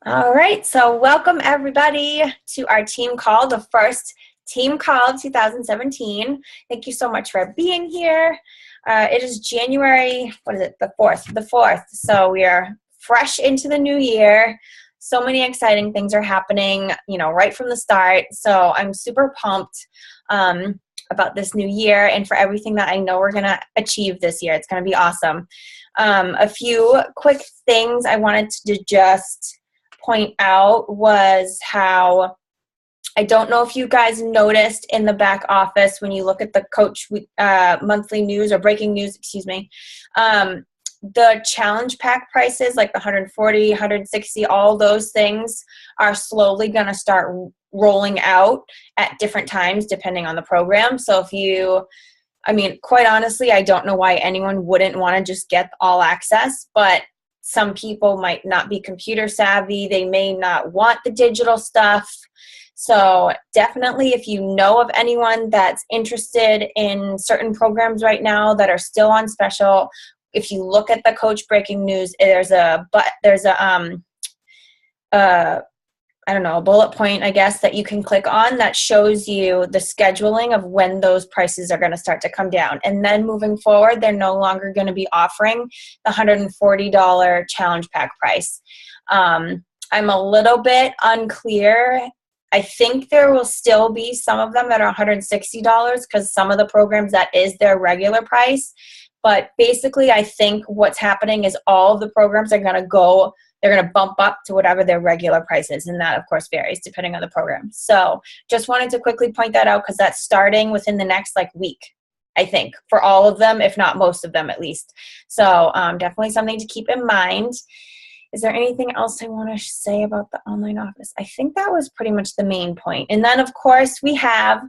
All right, so welcome everybody to our team call, the first team call of 2017. Thank you so much for being here. It is January, what is it, the 4th, so we are fresh into the new year. So many exciting things are happening, right from the start, so I'm super pumped about this new year and for everything that I know we're going to achieve this year. It's going to be awesome. A few quick things I wanted to just point out was how I don't know if you guys noticed in the back office when you look at the coach monthly news or breaking news, the challenge pack prices like the 140, 160, all those things are slowly going to start rolling out at different times depending on the program. So quite honestly, I don't know why anyone wouldn't want to just get all access, but some people might not be computer savvy. They may not want the digital stuff. So definitely if you know of anyone that's interested in certain programs right now that are still on special, if you look at the coach breaking news, there's a bullet point, I guess, that you can click on that shows you the scheduling of when those prices are going to start to come down. And then moving forward, they're no longer going to be offering the $140 challenge pack price. I'm a little bit unclear. I think there will still be some of them that are $160 because some of the programs that is their regular price. But basically, I think what's happening is all of the programs are going to they're going to bump up to whatever their regular price is. And that, of course, varies depending on the program. So just wanted to quickly point that out because that's starting within the next week, I think, for all of them, if not most of them at least. So definitely something to keep in mind. Is there anything else I want to say about the online office? I think that was pretty much the main point. And then, of course, we have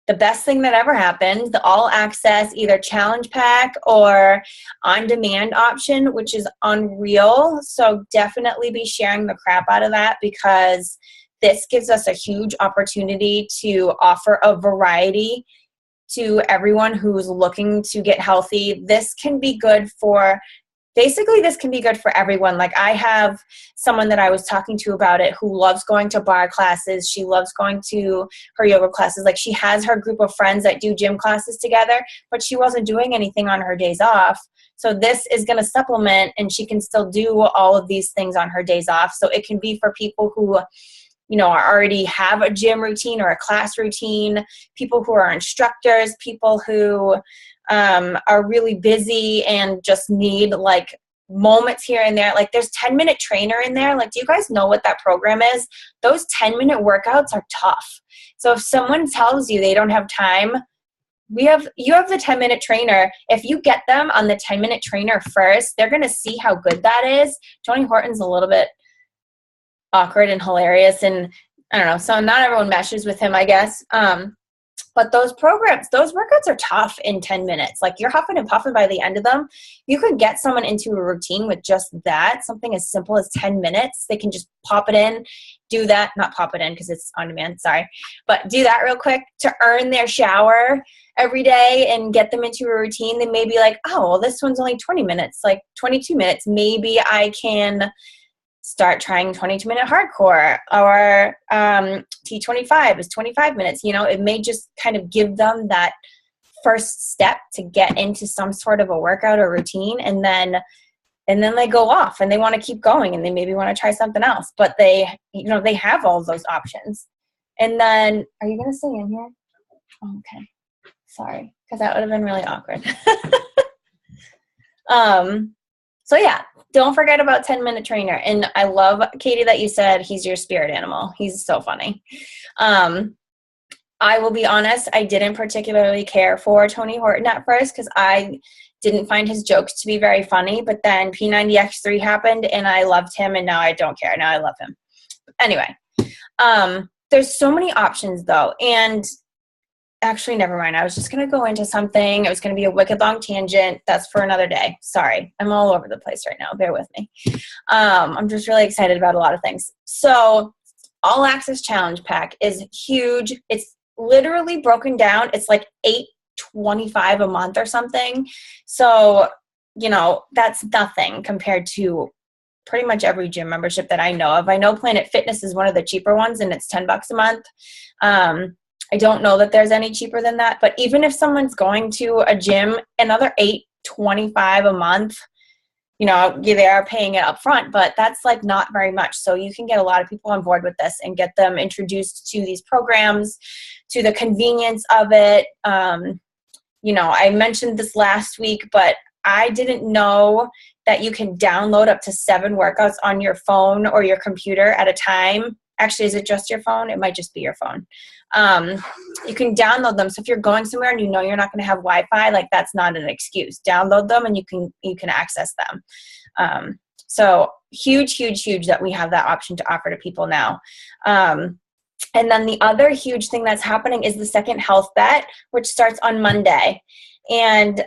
the best thing that ever happened, the all access, either challenge pack or on-demand option, which is unreal. So definitely be sharing the crap out of that because this gives us a huge opportunity to offer a variety to everyone who's looking to get healthy. This can be good for everyone. Like I have someone that I was talking to about it who loves going to bar classes. She loves going to her yoga classes. Like she has her group of friends that do gym classes together, but she wasn't doing anything on her days off. So this is going to supplement and she can still do all of these things on her days off. So it can be for people who already have a gym routine or a class routine, people who are instructors, people who are really busy and just need moments here and there. Like there's 10-minute trainer in there. Like, do you guys know what that program is? Those 10-minute workouts are tough. So if someone tells you they don't have time, you have the 10-minute trainer. If you get them on the 10-minute trainer first, they're going to see how good that is. Tony Horton's a little bit awkward and hilarious, and I don't know, so not everyone meshes with him, I guess. But those workouts are tough in 10 minutes. Like you're huffing and puffing by the end of them. You could get someone into a routine with just that, something as simple as 10 minutes. They can just pop it in, do that, not pop it in because it's on demand, sorry, but do that real quick to earn their shower every day and get them into a routine. They may be like, oh, well, this one's only 20 minutes, like 22 minutes. Maybe I can start trying 22-minute hardcore, or T25 is 25 minutes. It may just kind of give them that first step to get into some sort of a workout or routine, and then they go off and they want to keep going and they maybe want to try something else, but they have all those options. And then, are you going to stay in here? Oh, okay. Sorry, because that would have been really awkward. So yeah, don't forget about 10-minute trainer. And I love, Katie, that you said he's your spirit animal. He's so funny. I will be honest, I didn't particularly care for Tony Horton at first because I didn't find his jokes to be very funny. But then P90X3 happened and I loved him, and now I don't care. Now I love him. Anyway, there's so many options though. And actually, never mind. I was just going to go into something. It was going to be a wicked long tangent. That's for another day. Sorry. I'm all over the place right now. Bear with me. I'm just really excited about a lot of things. So All Access Challenge Pack is huge. It's literally broken down. It's like $8.25 a month or something. So, that's nothing compared to pretty much every gym membership that I know of. I know Planet Fitness is one of the cheaper ones, and it's $10 a month. I don't know that there's any cheaper than that, but even if someone's going to a gym, another $8.25 a month, you know, they are paying it up front, but that's like not very much. So you can get a lot of people on board with this and get them introduced to these programs, to the convenience of it. You know, I mentioned this last week, but I didn't know that you can download up to 7 workouts on your phone or your computer at a time. Actually, is it just your phone? It might just be your phone. You can download them. So if you're going somewhere and you know you're not going to have Wi-Fi, like that's not an excuse. Download them and you can access them. So huge that we have that option to offer to people now. And then the other huge thing that's happening is the second health bet, which starts on Monday. And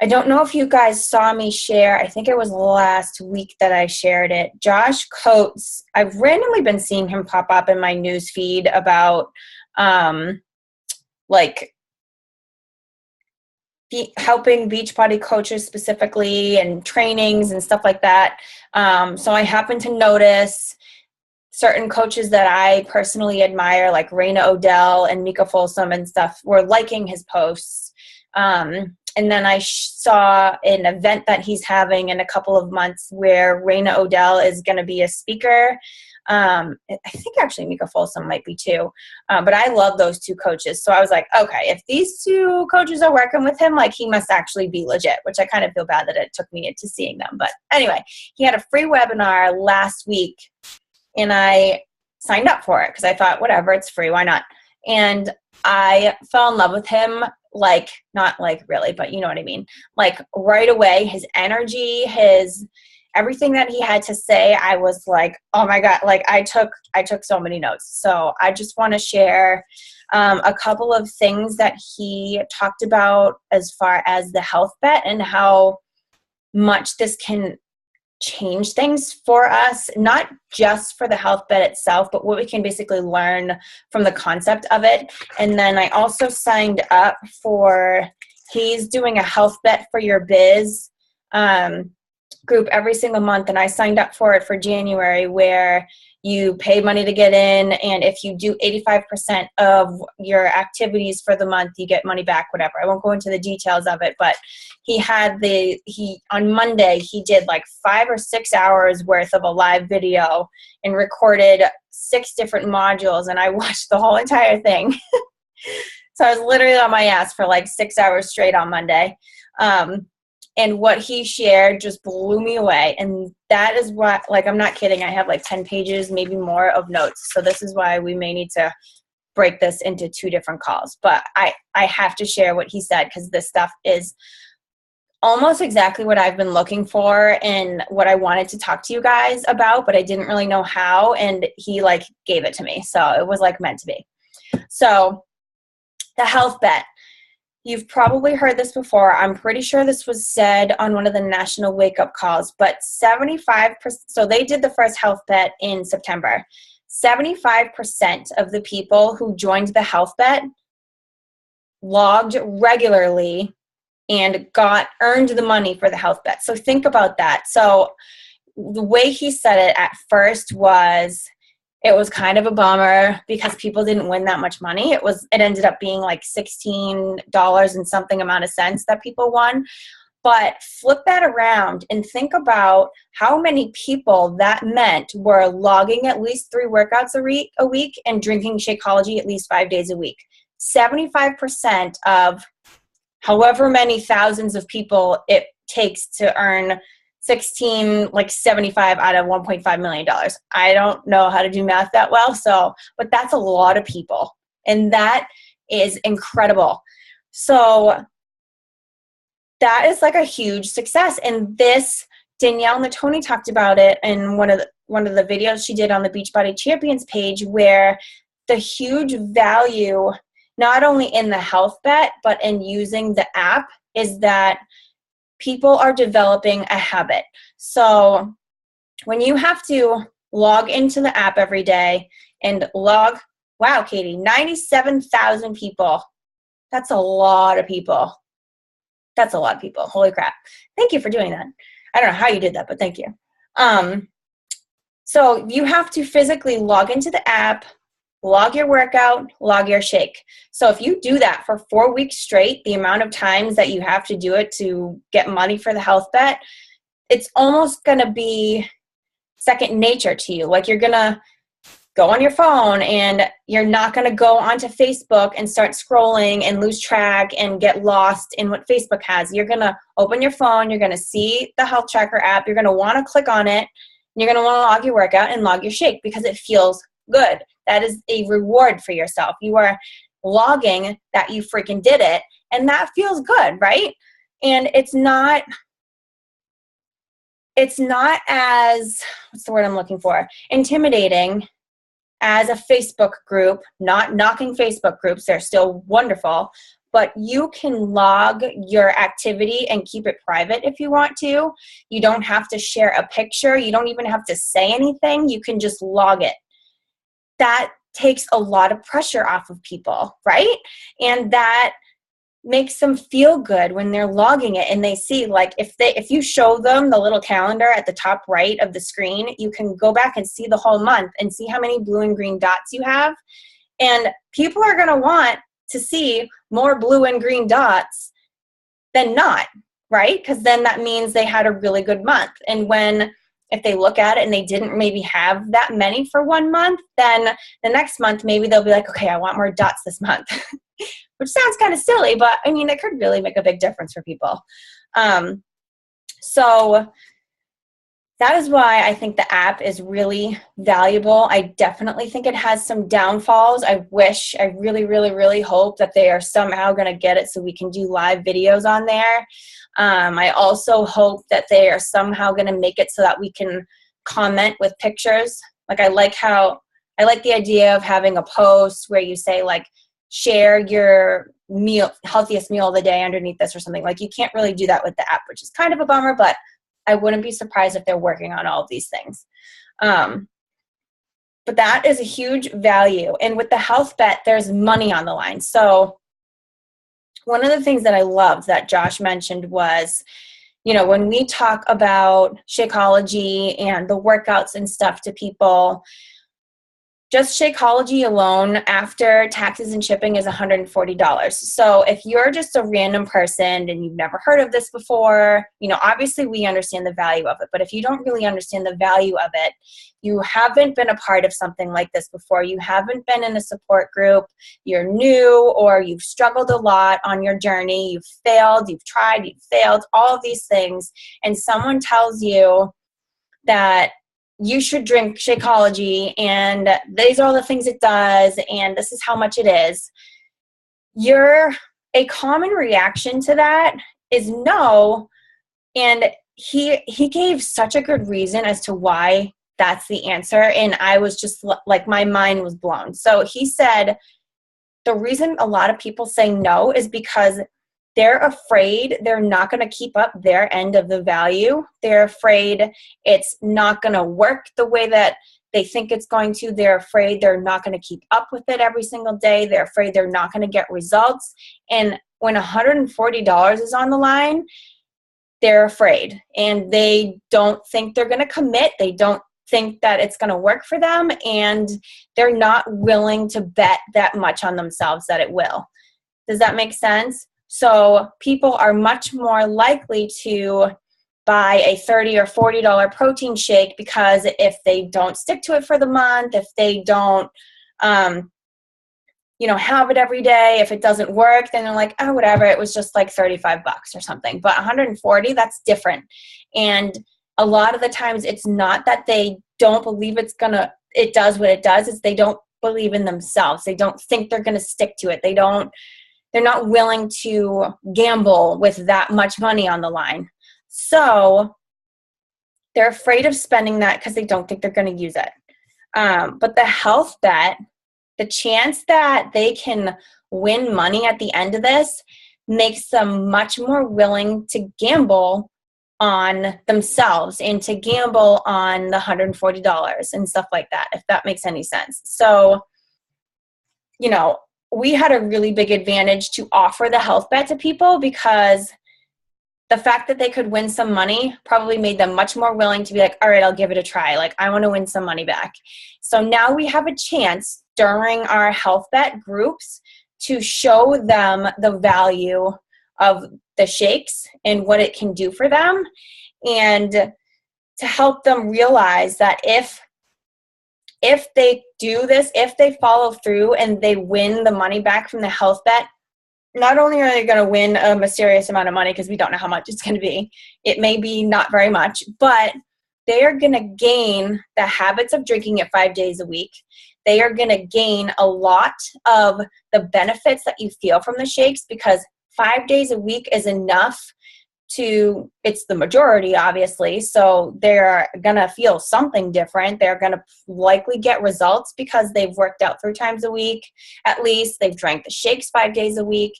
I don't know if you guys saw me share, I think it was last week that I shared it. Josh Coates, I've randomly been seeing him pop up in my news feed about like helping Beachbody coaches specifically and trainings and stuff like that. So I happened to notice certain coaches that I personally admire, like Raina Odell and Mika Folsom and stuff, were liking his posts. And then I saw an event that he's having in a couple of months where Raina Odell is going to be a speaker. I think actually Mika Folsom might be too. But I love those two coaches. So I was like, okay, if these two coaches are working with him, like he must actually be legit, which I kind of feel bad that it took me into seeing them. But anyway, he had a free webinar last week and I signed up for it because I thought, whatever, it's free, why not? And I fell in love with him, like, not like really, but you know what I mean? Like right away, his energy, his everything that he had to say, I was like, oh my God, like I took so many notes. So I just want to share a couple of things that he talked about as far as the health bet and how much this can change things for us, not just for the health bet itself, but what we can basically learn from the concept of it. And then I also signed up for, he's doing a health bet for your biz group every single month. And I signed up for it for January, where you pay money to get in. And if you do 85% of your activities for the month, you get money back, whatever. I won't go into the details of it, but on Monday, he did like 5 or 6 hours worth of a live video and recorded 6 different modules. And I watched the whole entire thing. So I was literally on my ass for like 6 hours straight on Monday. And what he shared just blew me away. And that is what, like, I'm not kidding. I have like 10 pages, maybe more of notes. So this is why we may need to break this into 2 different calls. But I have to share what he said, because this stuff is almost exactly what I've been looking for and what I wanted to talk to you guys about, but I didn't really know how. And he like gave it to me. So it was like meant to be. So the health bet. You've probably heard this before. I'm pretty sure this was said on one of the national wake-up calls, but 75%, so they did the first health bet in September. 75% of the people who joined the health bet logged regularly and earned the money for the health bet. So think about that. So the way he said it at first was, it was kind of a bummer because people didn't win that much money. It ended up being like $16 and something amount of cents that people won. But flip that around and think about how many people that meant were logging at least 3 workouts a week and drinking Shakeology at least 5 days a week. 75% of however many thousands of people it takes to earn 75 out of $1.5 million. I don't know how to do math that well, but that's a lot of people. And that is incredible. So that is like a huge success. And this, Danielle Natoni talked about it in one of the videos she did on the Beachbody Champions page, where the huge value, not only in the health bet, but in using the app, is that people are developing a habit. So when you have to log into the app every day and wow, Katie, 97,000 people. That's a lot of people. That's a lot of people. Holy crap. Thank you for doing that. I don't know how you did that, but thank you. So you have to physically log into the app, log your workout, log your shake. So if you do that for 4 weeks straight, the amount of times that you have to do it to get money for the health bet, it's almost going to be second nature to you. Like, you're going to go on your phone and you're not going to go onto Facebook and start scrolling and lose track and get lost in what Facebook has. You're going to open your phone, you're going to see the health tracker app, you're going to want to click on it, and you're going to want to log your workout and log your shake because it feels good. That is a reward for yourself. You are logging that you freaking did it, and that feels good, right? And it's not as, what's the word I'm looking for, intimidating as a Facebook group. Not knocking Facebook groups, they're still wonderful, but you can log your activity and keep it private if you want to. You don't have to share a picture. You don't even have to say anything. You can just log it. That takes a lot of pressure off of people, right? And that makes them feel good when they're logging it and they see, like, if you show them the little calendar at the top right of the screen, you can go back and see the whole month and see how many blue and green dots you have. And people are going to want to see more blue and green dots than not, right? Because then that means they had a really good month. And if they look at it and they didn't maybe have that many for 1 month, then the next month maybe they'll be like, okay, I want more dots this month. Which sounds kind of silly, but I mean, it could really make a big difference for people. So that is why I think the app is really valuable. I definitely think it has some downfalls. I really, really, really hope that they are somehow going to get it so we can do live videos on there. I also hope that they are somehow going to make it so that we can comment with pictures. Like, I like the idea of having a post where you say, like, share your healthiest meal of the day underneath this or something. Like, you can't really do that with the app, which is kind of a bummer, but I wouldn't be surprised if they're working on all of these things. But that is a huge value. And with the health bet, there's money on the line. So one of the things that I loved that Josh mentioned was, when we talk about Shakeology and the workouts and stuff to people, just Shakeology alone, after taxes and shipping, is $140. So if you're just a random person and you've never heard of this before, obviously we understand the value of it. But if you don't really understand the value of it, you haven't been a part of something like this before, you haven't been in a support group, you're new, or you've struggled a lot on your journey, you've failed, you've tried, you've failed, all of these things, and someone tells you that you should drink Shakeology, and these are all the things it does, and this is how much it is. A common reaction to that is no, and he gave such a good reason as to why that's the answer, and I was just like, my mind was blown. So he said the reason a lot of people say no is because they're afraid they're not going to keep up their end of the value. They're afraid it's not going to work the way that they think it's going to. They're afraid they're not going to keep up with it every single day. They're afraid they're not going to get results. And when $140 is on the line, they're afraid. And they don't think they're going to commit. They don't think that it's going to work for them. And they're not willing to bet that much on themselves that it will. Does that make sense? So people are much more likely to buy a $30 or $40 protein shake because if they don't stick to it for the month, if they don't, have it every day, if it doesn't work, then they're like, oh, whatever, it was just like $35 or something. But $140, that's different. And a lot of the times it's not that they don't believe it does what it does. It's they don't believe in themselves. They don't think they're going to stick to it. They're not willing to gamble with that much money on the line. So they're afraid of spending that because they don't think they're going to use it. But the health bet, the chance that they can win money at the end of this makes them much more willing to gamble on themselves and to gamble on the $140 and stuff like that, if that makes any sense. So, we had a really big advantage to offer the health bet to people because the fact that they could win some money probably made them much more willing to be like, all right, I'll give it a try. Like, I want to win some money back. So now we have a chance during our health bet groups to show them the value of the shakes and what it can do for them, and to help them realize that if they do this, if they follow through and they win the money back from the health bet, not only are they going to win a mysterious amount of money, because we don't know how much it's going to be, it may be not very much, but they are going to gain the habits of drinking it 5 days a week. They are going to gain a lot of the benefits that you feel from the shakes, because 5 days a week is enough to, it's the majority, obviously, so they're going to feel something different. They're going to likely get results because they've worked out 3 times a week, at least. They've drank the shakes 5 days a week.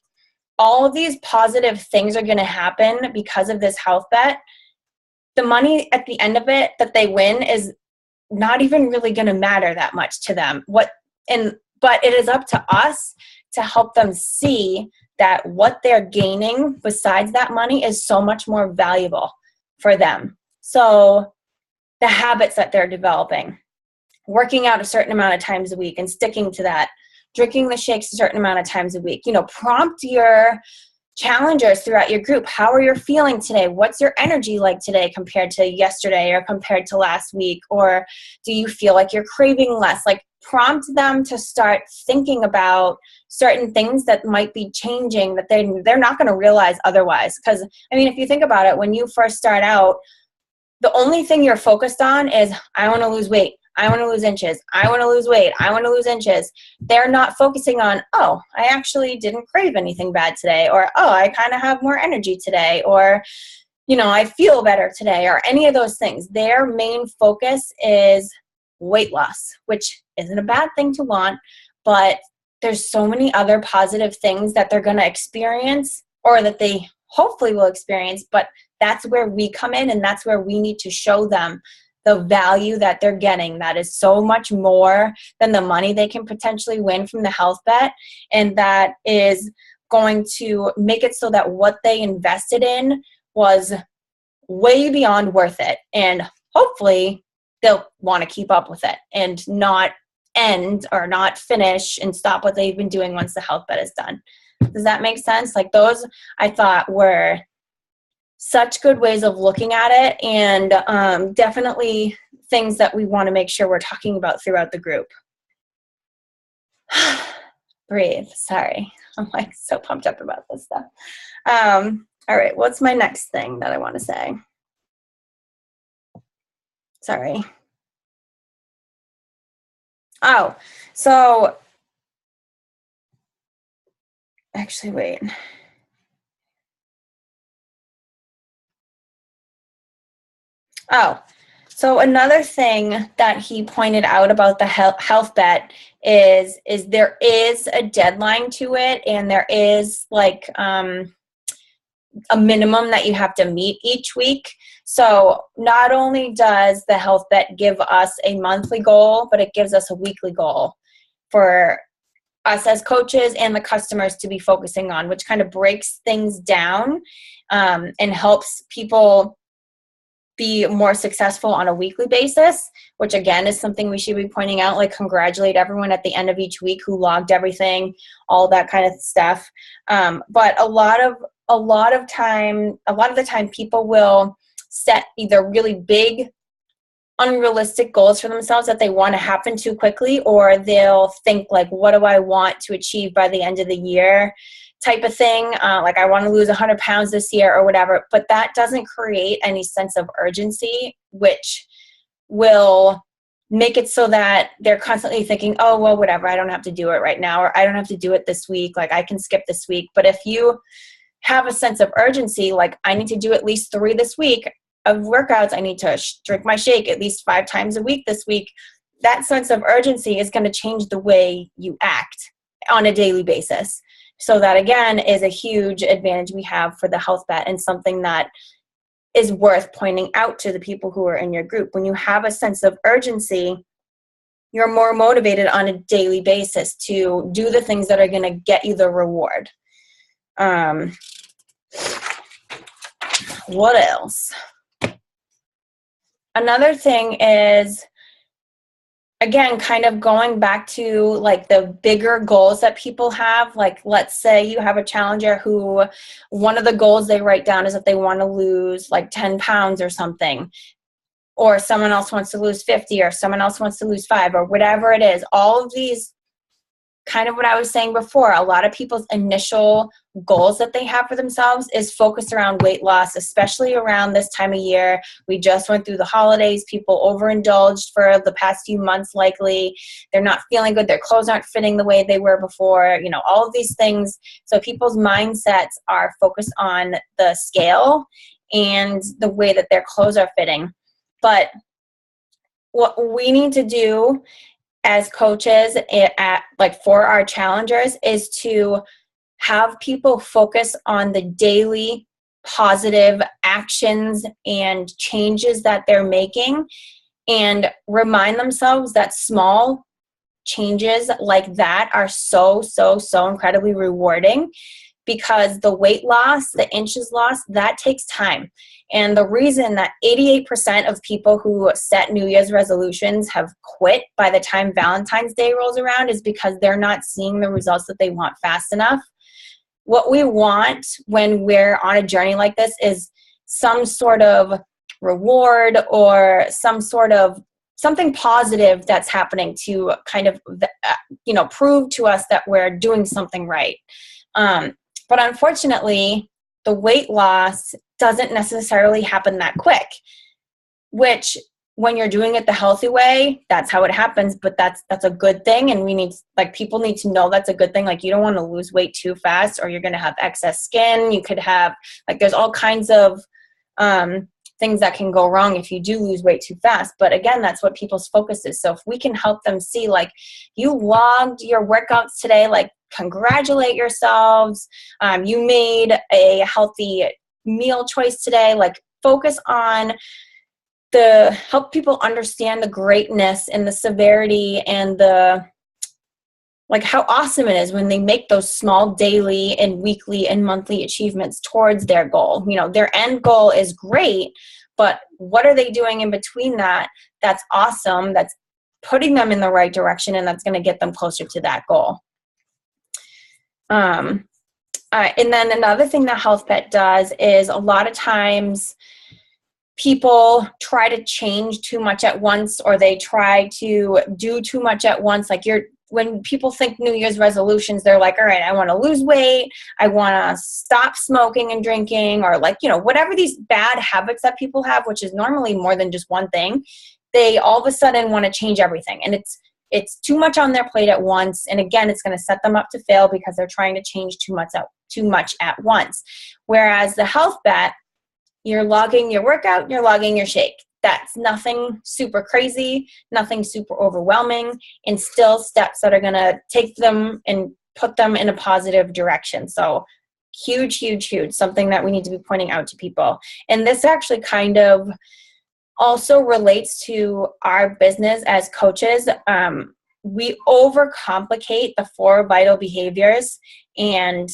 All of these positive things are going to happen because of this health bet. The money at the end of it that they win is not even really going to matter that much to them. But it is up to us to help them see that what they're gaining besides that money is so much more valuable for them. So the habits that they're developing, working out a certain amount of times a week and sticking to that, drinking the shakes a certain amount of times a week, prompt your challengers throughout your group. How are you feeling today? What's your energy like today compared to yesterday or compared to last week? Or do you feel like you're craving less? Like, prompt them to start thinking about certain things that might be changing that they're not going to realize otherwise. Because, if you think about it, when you first start out, the only thing you're focused on is, I want to lose weight. I want to lose inches. I want to lose weight. I want to lose inches. They're not focusing on, oh, I actually didn't crave anything bad today, or, oh, I kind of have more energy today, or, I feel better today, or any of those things. Their main focus is weight loss, which isn't a bad thing to want, but there's so many other positive things that they're going to experience, or that they hopefully will experience, but that's where we come in, and that's where we need to show them the value that they're getting. That is so much more than the money they can potentially win from the health bet, and that is going to make it so that what they invested in was way beyond worth it, and hopefully they'll want to keep up with it and not end or not finish and stop what they've been doing once the health bet is done. Does that make sense? Like, those I thought were such good ways of looking at it, and definitely things that we want to make sure we're talking about throughout the group. Breathe. Sorry. I'm like so pumped up about this stuff. All right. What's my next thing that I want to say? Sorry. Oh, so actually, wait. Oh, so another thing that he pointed out about the health bet is there is a deadline to it, and there is like a minimum that you have to meet each week. So not only does the health bet give us a monthly goal, but it gives us a weekly goal for us as coaches and the customers to be focusing on, which kind of breaks things down and helps people be more successful on a weekly basis, which again is something we should be pointing out, like congratulate everyone at the end of each week who logged everything, all that kind of stuff. But a lot of the time people will set either really big, unrealistic goals for themselves that they want to happen too quickly, or they'll think like, what do I want to achieve by the end of the year type of thing, like I want to lose 100 pounds this year or whatever, but that doesn't create any sense of urgency, which will make it so that they're constantly thinking, oh, well, whatever, I don't have to do it right now, or I don't have to do it this week, like I can skip this week. But if you have a sense of urgency, like I need to do at least 3 this week of workouts, I need to drink my shake at least 5 times a week this week, that sense of urgency is going to change the way you act on a daily basis. So that, again, is a huge advantage we have for the health bet, and something that is worth pointing out to the people who are in your group. When you have a sense of urgency, you're more motivated on a daily basis to do the things that are going to get you the reward. What else? Another thing is, again, kind of going back to like the bigger goals that people have. Like, let's say you have a challenger who one of the goals they write down is that they want to lose like 10 pounds or something, or someone else wants to lose 50, or someone else wants to lose 5, or whatever it is. All of these, kind of what I was saying before, a lot of people's initial goals that they have for themselves is focused around weight loss, especially around this time of year. We just went through the holidays. People overindulged for the past few months, likely. They're not feeling good. Their clothes aren't fitting the way they were before, you know, all of these things. So people's mindsets are focused on the scale and the way that their clothes are fitting. But what we need to do as coaches for our challengers is to have people focus on the daily positive actions and changes that they're making, and remind themselves that small changes like that are so incredibly rewarding, because the weight loss, the inches lost, that takes time. And the reason that 88% of people who set New Year's resolutions have quit by the time Valentine's Day rolls around is because they're not seeing the results that they want fast enough. What we want when we're on a journey like this is some sort of reward or something positive that's happening to kind of, prove to us that we're doing something right. But unfortunately, the weight loss doesn't necessarily happen that quick, which when you're doing it the healthy way, that's how it happens. But that's a good thing. And people need to know that's a good thing. Like, you don't want to lose weight too fast, or you're going to have excess skin. You could have, there's all kinds of things that can go wrong if you do lose weight too fast. But again, that's what people's focus is. So if we can help them see, like, you logged your workouts today, like, congratulate yourselves. You made a healthy meal choice today. Like, focus on help people understand the greatness and the severity and how awesome it is when they make those small daily and weekly and monthly achievements towards their goal. You know, their end goal is great, but what are they doing in between that? That's awesome. That's putting them in the right direction, and that's going to get them closer to that goal. And then another thing that Health Bet does is, a lot of times people try to change too much at once, or they try to do too much at once. When people think New Year's resolutions, they're like, all right, I want to lose weight. I want to stop smoking and drinking, or whatever these bad habits that people have, which is normally more than just one thing. They all of a sudden want to change everything. And it's too much on their plate at once. And again, it's going to set them up to fail because they're trying to change too much at once. Whereas the Health Bet, you're logging your workout, you're logging your shake. That's nothing super crazy, nothing super overwhelming, and still steps that are going to take them and put them in a positive direction. So huge, something that we need to be pointing out to people. And this actually kind of also relates to our business as coaches. We overcomplicate the 4 vital behaviors, and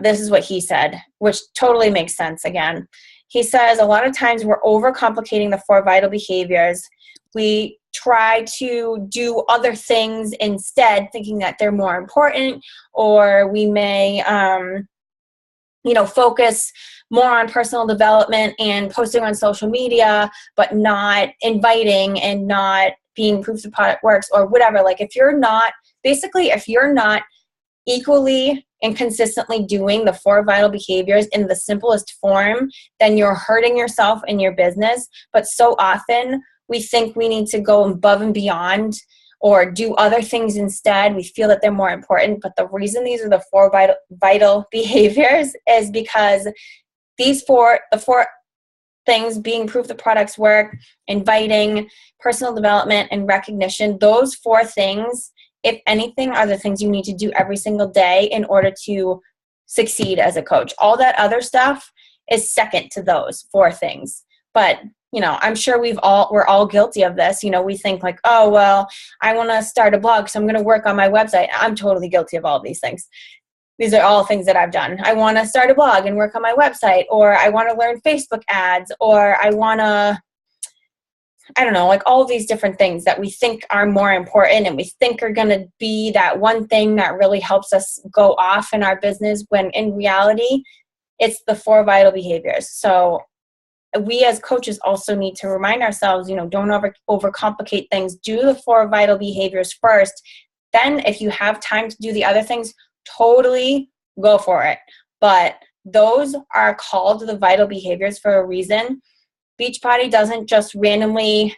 this is what he said, which totally makes sense. Again, he says a lot of times we're overcomplicating the 4 vital behaviors. We try to do other things instead, thinking that they're more important, or we may focus more on personal development and posting on social media, but not inviting and not being proof the product works, or whatever. If you're not equally and consistently doing the 4 vital behaviors in the simplest form, then you're hurting yourself and your business. But so often we think we need to go above and beyond or do other things instead. We feel that they're more important. But the reason these are the 4 vital behaviors is because the 4 things, being proof the products work, inviting, personal development, and recognition, those 4 things, if anything, are the things you need to do every single day in order to succeed as a coach. All that other stuff is second to those 4 things. But, I'm sure we're all guilty of this. We think oh, well, I want to start a blog, so I'm going to work on my website. I'm totally guilty of all of these things. These are all things that I've done. I want to start a blog and work on my website, or I want to learn Facebook ads, or I want to, I don't know, like all of these different things that we think are more important and we think are going to be that one thing that really helps us go off in our business, when in reality, it's the 4 vital behaviors. So we as coaches also need to remind ourselves, don't overcomplicate things. Do the 4 vital behaviors first. Then if you have time to do the other things, totally go for it. But those are called the vital behaviors for a reason. Beachbody doesn't just randomly,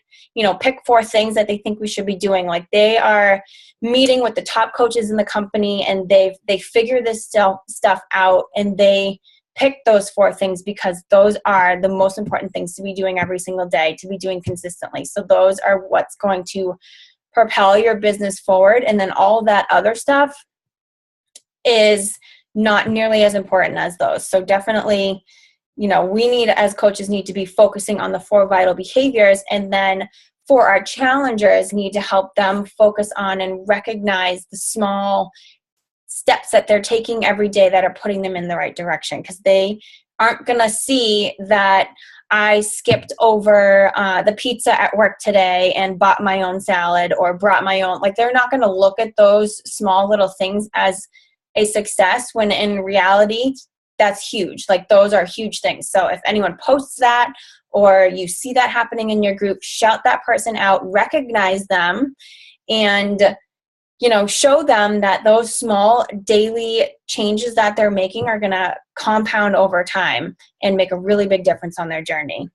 pick 4 things that they think we should be doing. Like, they are meeting with the top coaches in the company, and they figure this stuff out, and they pick those 4 things because those are the most important things to be doing every single day, to be doing consistently. So those are what's going to propel your business forward. And then all that other stuff is not nearly as important as those. So definitely, we as coaches need to be focusing on the 4 vital behaviors, and then for our challengers, need to help them focus on and recognize the small steps that they're taking every day that are putting them in the right direction, because they aren't going to see that I skipped over the pizza at work today and bought my own salad or brought my own, like, they're not going to look at those small little things as a success, when in reality, that's huge. Like, those are huge things. So if anyone posts that, or you see that happening in your group, shout that person out, recognize them, and show them that those small daily changes that they're making are going to compound over time and make a really big difference on their journey.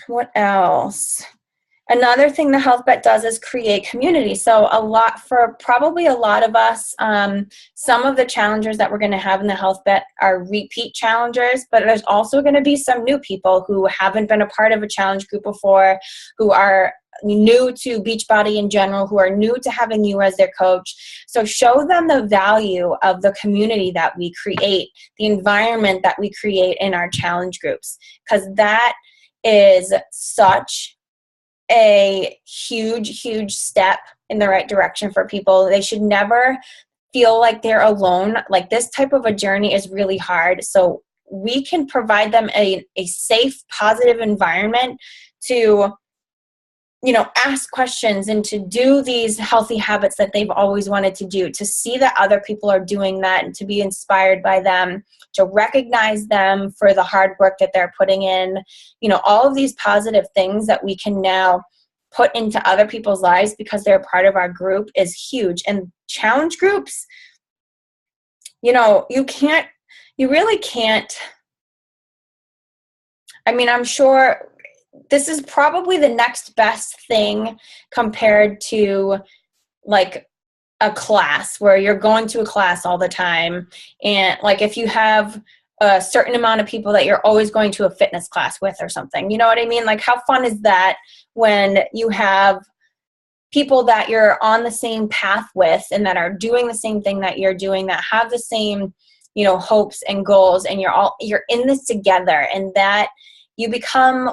What else? Another thing the Health Bet does is create community. So probably a lot of us, some of the challengers that we're going to have in the Health Bet are repeat challengers, but there's also going to be some new people who haven't been a part of a challenge group before, who are new to Beachbody in general, who are new to having you as their coach. So show them the value of the community that we create, the environment that we create in our challenge groups, because that is such a huge step in the right direction for people. They should never feel like they're alone. Like, this type of a journey is really hard. So we can provide them a safe, positive environment to, ask questions and to do these healthy habits that they've always wanted to do, to see that other people are doing that and to be inspired by them, to recognize them for the hard work that they're putting in. All of these positive things that we can now put into other people's lives because they're part of our group is huge. And challenge groups, you really can't. I mean, I'm sure this is probably the next best thing compared to like a class, where you're going to a class all the time. And like, if you have a certain amount of people that you're always going to a fitness class with or something, you know what I mean? Like, how fun is that when you have people that you're on the same path with and that are doing the same thing that you're doing, that have the same, hopes and goals, and you're in this together, and that you become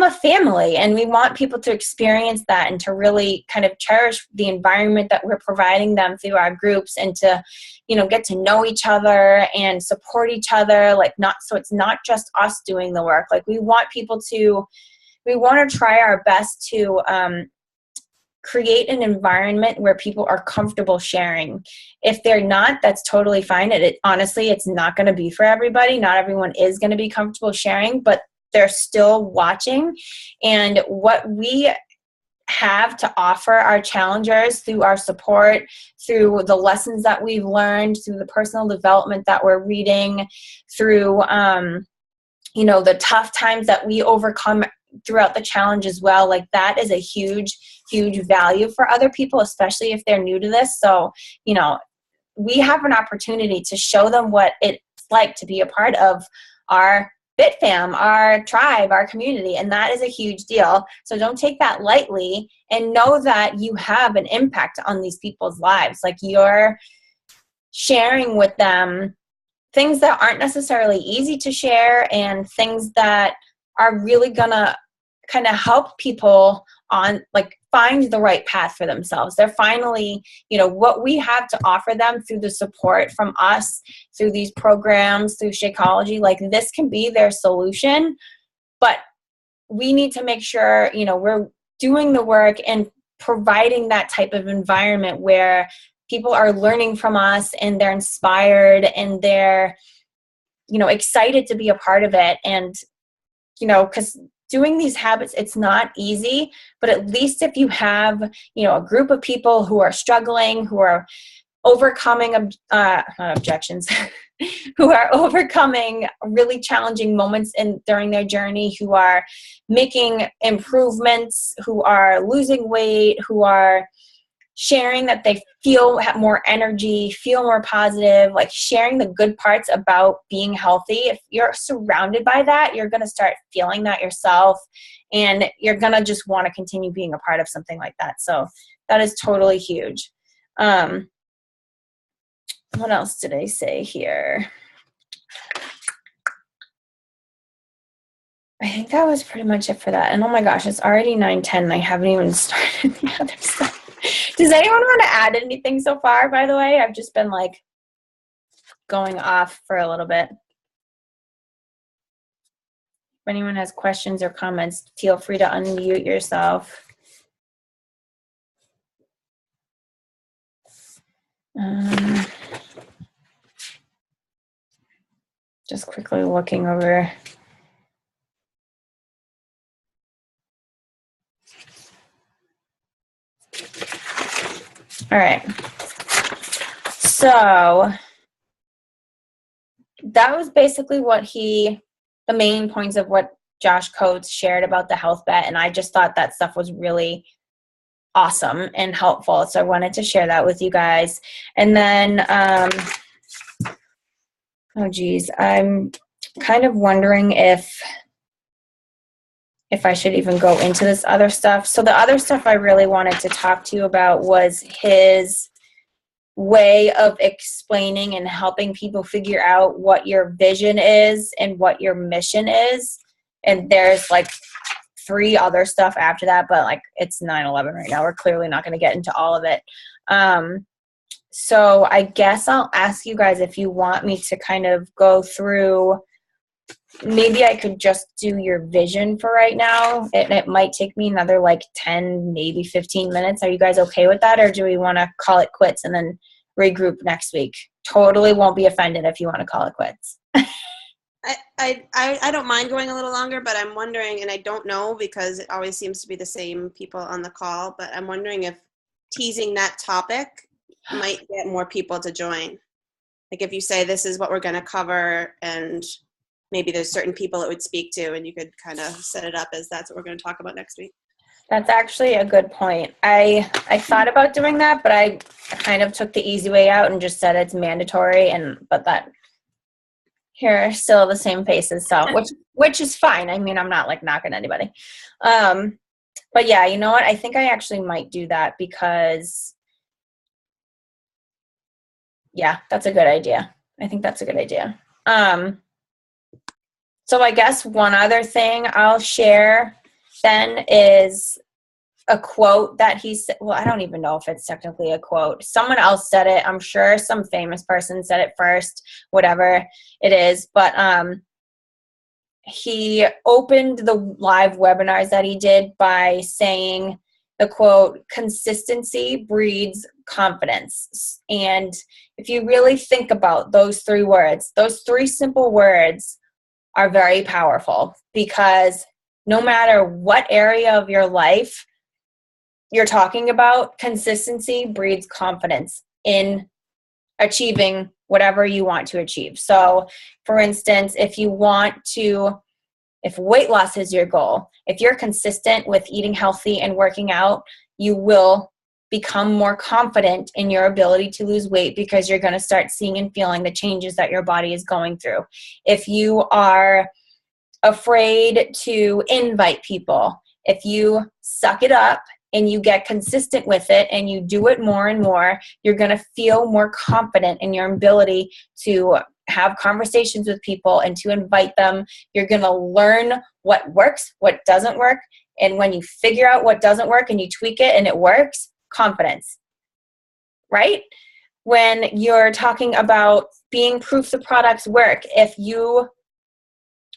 a family. And we want people to experience that and to really kind of cherish the environment that we're providing them through our groups, and to, get to know each other and support each other. So it's not just us doing the work. Like, we want to try our best to create an environment where people are comfortable sharing. If they're not, that's totally fine. Honestly, it's not going to be for everybody. Not everyone is going to be comfortable sharing, but they're still watching. And what we have to offer our challengers through our support, through the lessons that we've learned, through the personal development that we're reading, through, the tough times that we overcome throughout the challenge as well. Like, that is a huge value for other people, especially if they're new to this. So, we have an opportunity to show them what it's like to be a part of our Bit Fam, our tribe, our community, and that is a huge deal. So don't take that lightly, and know that you have an impact on these people's lives. Like, you're sharing with them things that aren't necessarily easy to share, and things that are really gonna kind of help people on, like, find the right path for themselves. They're finally, you know, what we have to offer them through the support from us, through these programs, through Shakeology, like, this can be their solution. But we need to make sure, you know, we're doing the work and providing that type of environment where people are learning from us and they're inspired and they're, you know, excited to be a part of it. And, you know, because doing these habits, it's not easy, but at least if you have, you know, a group of people who are struggling, who are overcoming not objections, who are overcoming really challenging moments during their journey, who are making improvements, who are losing weight, who are sharing that they have more energy, feel more positive, like sharing the good parts about being healthy. If you're surrounded by that, you're going to start feeling that yourself, and you're going to just want to continue being a part of something like that. So that is totally huge. What else did I say here? I think that was pretty much it for that. And oh my gosh, it's already 9:10 and I haven't even started the other stuff. Does anyone want to add anything so far, by the way? I've just been like going off for a little bit. If anyone has questions or comments, feel free to unmute yourself. Just quickly looking over. All right. So that was basically the main points of what Josh Coates shared about the health bet. And I just thought that stuff was really awesome and helpful. So I wanted to share that with you guys. And then, oh geez, I'm kind of wondering if I should even go into this other stuff. So the other stuff I really wanted to talk to you about was his way of explaining and helping people figure out what your vision is and what your mission is. And there's like 3 other stuff after that, but like it's 9/11 right now. We're clearly not going to get into all of it. So I guess I'll ask you guys if you want me to kind of go through. Maybe I could just do your vision for right now. It might take me another like 10, maybe 15 minutes. Are you guys okay with that? Or do we want to call it quits and then regroup next week? Totally won't be offended if you want to call it quits. I don't mind going a little longer, but I'm wondering, and I don't know because it always seems to be the same people on the call, but I'm wondering if teasing that topic might get more people to join. Like if you say this is what we're going to cover, and maybe there's certain people it would speak to, and you could kind of set it up as that's what we're going to talk about next week. That's actually a good point. I thought about doing that, but I kind of took the easy way out and just said it's mandatory, but that here are still the same faces, so which is fine. I mean, I'm not like knocking anybody. But yeah, you know what? I think I actually might do that because yeah, that's a good idea. I think that's a good idea. So I guess one other thing I'll share then is a quote that he said. Well, I don't even know if it's technically a quote. Someone else said it. I'm sure some famous person said it first, whatever it is. But he opened the live webinars that he did by saying the quote, "Consistency breeds confidence." And if you really think about those 3 words, those 3 simple words are very powerful, because no matter what area of your life you're talking about, consistency breeds confidence in achieving whatever you want to achieve. So for instance, if weight loss is your goal, if you're consistent with eating healthy and working out, you will become more confident in your ability to lose weight, because you're going to start seeing and feeling the changes that your body is going through. If you are afraid to invite people, if you suck it up and you get consistent with it and you do it more and more, you're going to feel more confident in your ability to have conversations with people and to invite them. You're going to learn what works, what doesn't work. And when you figure out what doesn't work and you tweak it and it works, confidence, right? When you're talking about being proof the products work, if you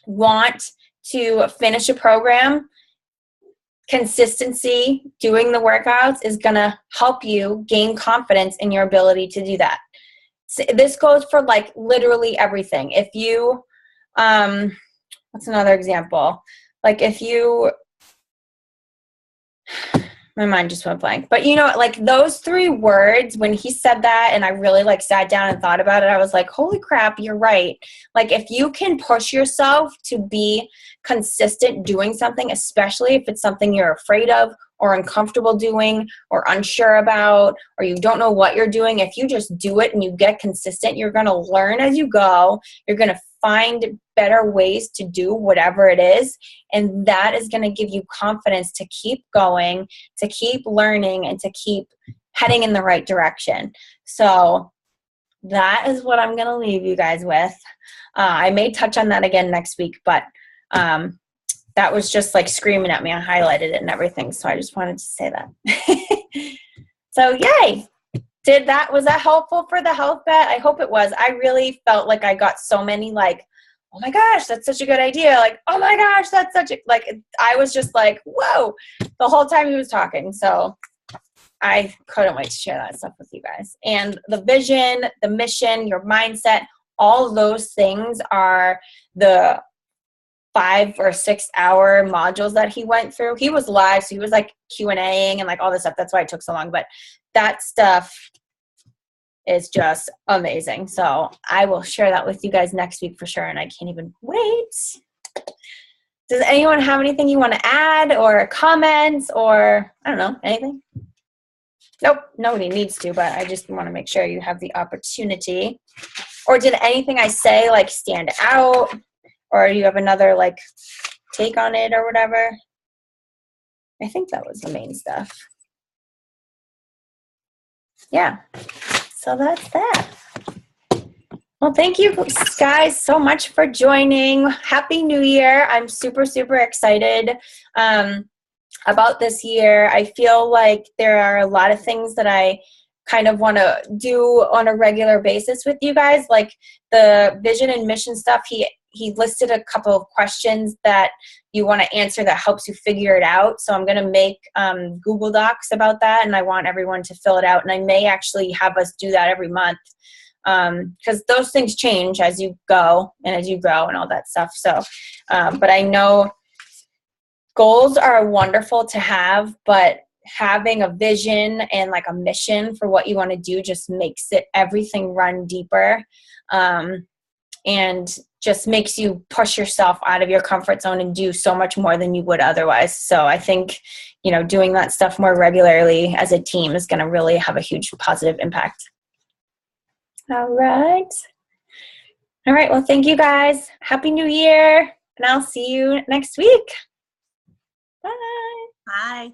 want to finish a program, consistency, doing the workouts is going to help you gain confidence in your ability to do that. So this goes for like literally everything. If you, what's another example? Like if you, my mind just went blank. But you know, like those 3 words, when he said that and I really like sat down and thought about it, I was like, holy crap, you're right. Like if you can push yourself to be consistent doing something, especially if it's something you're afraid of or uncomfortable doing or unsure about, or you don't know what you're doing, if you just do it and you get consistent, you're going to learn as you go. You're going to find better ways to do whatever it is. And that is going to give you confidence to keep going, to keep learning, and to keep heading in the right direction. So that is what I'm going to leave you guys with. I may touch on that again next week, but that was just like screaming at me. I highlighted it and everything. So I just wanted to say that. So yay. Was that helpful for the health bet? I hope it was. I really felt like I got so many like, oh my gosh, that's such a good idea. Like, oh my gosh, that's such a, like, I was just like, whoa, the whole time he was talking. So I couldn't wait to share that stuff with you guys. And the vision, the mission, your mindset, all those things are the 5 or 6 hour modules that he went through. He was live, so he was like Q&Aing and like all this stuff. That's why it took so long. But that stuff is just amazing. So I will share that with you guys next week for sure. And I can't even wait. Does anyone have anything you want to add or comments or I don't know, anything? Nope, nobody needs to, but I just want to make sure you have the opportunity. Or did anything I say like stand out? Or do you have another like take on it or whatever? I think that was the main stuff. Yeah. So that's that. Well, thank you guys so much for joining. Happy New Year. I'm super, super excited about this year. I feel like there are a lot of things that I kind of want to do on a regular basis with you guys, like the vision and mission stuff. He listed a couple of questions that you want to answer that helps you figure it out. So I'm going to make Google Docs about that, and I want everyone to fill it out. And I may actually have us do that every month because those things change as you go and as you grow and all that stuff. So, but I know goals are wonderful to have, but having a vision and like a mission for what you want to do just makes it everything run deeper. And just makes you push yourself out of your comfort zone and do so much more than you would otherwise. So I think, you know, doing that stuff more regularly as a team is going to really have a huge positive impact. All right. All right. Well, thank you guys. Happy New Year. And I'll see you next week. Bye. Bye.